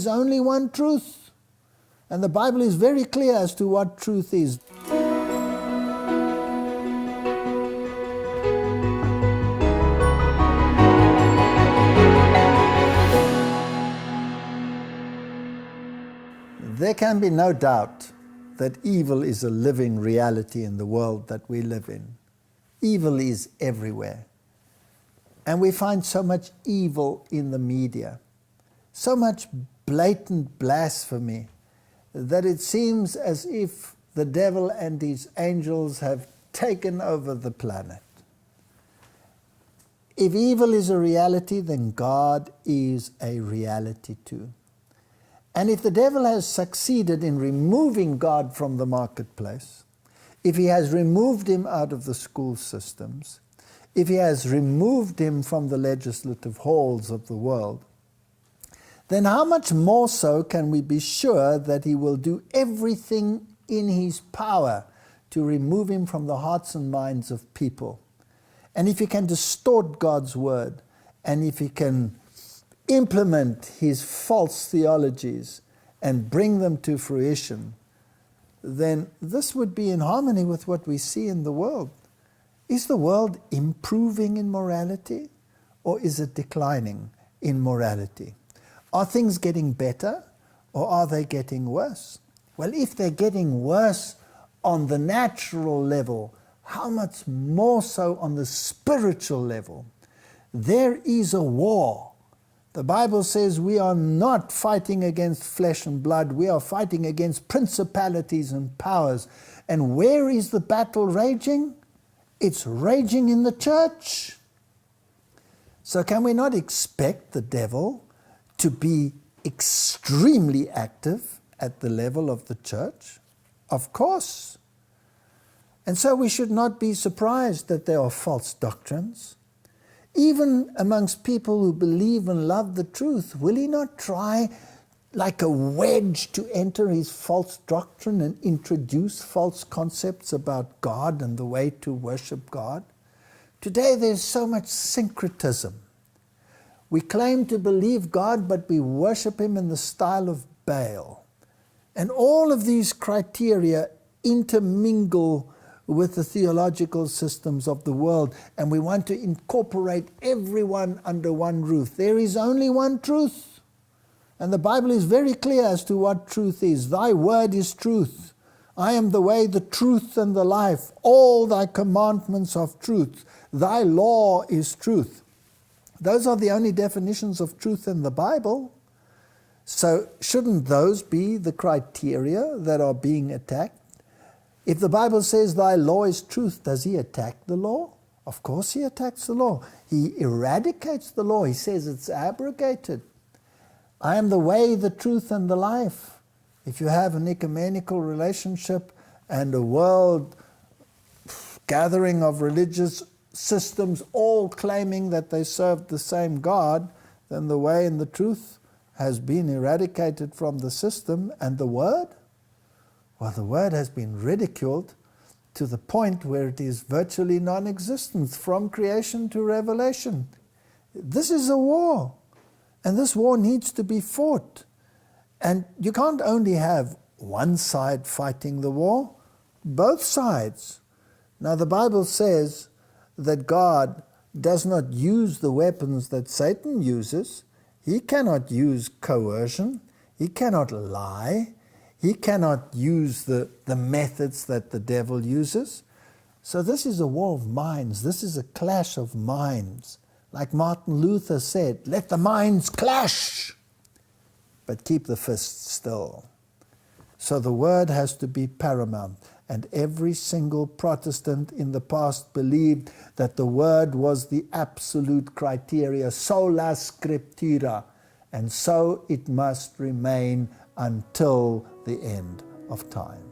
is only one truth. And the Bible is very clear as to what truth is. There can be no doubt that evil is a living reality in the world that we live in. Evil is everywhere. And we find so much evil in the media, so much blatant blasphemy, that it seems as if the devil and his angels have taken over the planet. If evil is a reality, then God is a reality too. And if the devil has succeeded in removing God from the marketplace, if he has removed him out of the school systems, if he has removed him from the legislative halls of the world, then how much more so can we be sure that he will do everything in his power to remove him from the hearts and minds of people? And if he can distort God's word, and if he can implement his false theologies and bring them to fruition, then this would be in harmony with what we see in the world. Is the world improving in morality, or is it declining in morality? Are things getting better, or are they getting worse? Well, if they're getting worse on the natural level, how much more so on the spiritual level? There is a war. The Bible says we are not fighting against flesh and blood. We are fighting against principalities and powers. And where is the battle raging? It's raging in the church. So can we not expect the devil to be extremely active at the level of the church? Of course. And so we should not be surprised that there are false doctrines. Even amongst people who believe and love the truth, will he not try like a wedge to enter his false doctrine and introduce false concepts about God and the way to worship God? Today there's so much syncretism. We claim to believe God, but we worship him in the style of Baal. And all of these criteria intermingle with the theological systems of the world, and we want to incorporate everyone under one roof. There is only one truth, and the Bible is very clear as to what truth is. Thy word is truth. I am the way, the truth, and the life. All thy commandments of truth. Thy law is truth. Those are the only definitions of truth in the Bible. So shouldn't those be the criteria that are being attacked? If the Bible says thy law is truth, does he attack the law? Of course he attacks the law. He eradicates the law. He says it's abrogated. I am the way, the truth, and the life. If you have an ecumenical relationship and a world gathering of religious systems all claiming that they serve the same God, then the way and the truth has been eradicated from the system. And the word? Well, the word has been ridiculed to the point where it is virtually non-existent from creation to Revelation. This is a war, and this war needs to be fought. And you can't only have one side fighting the war, both sides. Now the Bible says that God does not use the weapons that Satan uses. He cannot use coercion. He cannot lie. He cannot use the methods that the devil uses. So this is a war of minds. This is a clash of minds. Like Martin Luther said, let the minds clash, but keep the fists still. So the word has to be paramount. And every single Protestant in the past believed that the word was the absolute criteria, Sola Scriptura. And so it must remain until the end of time.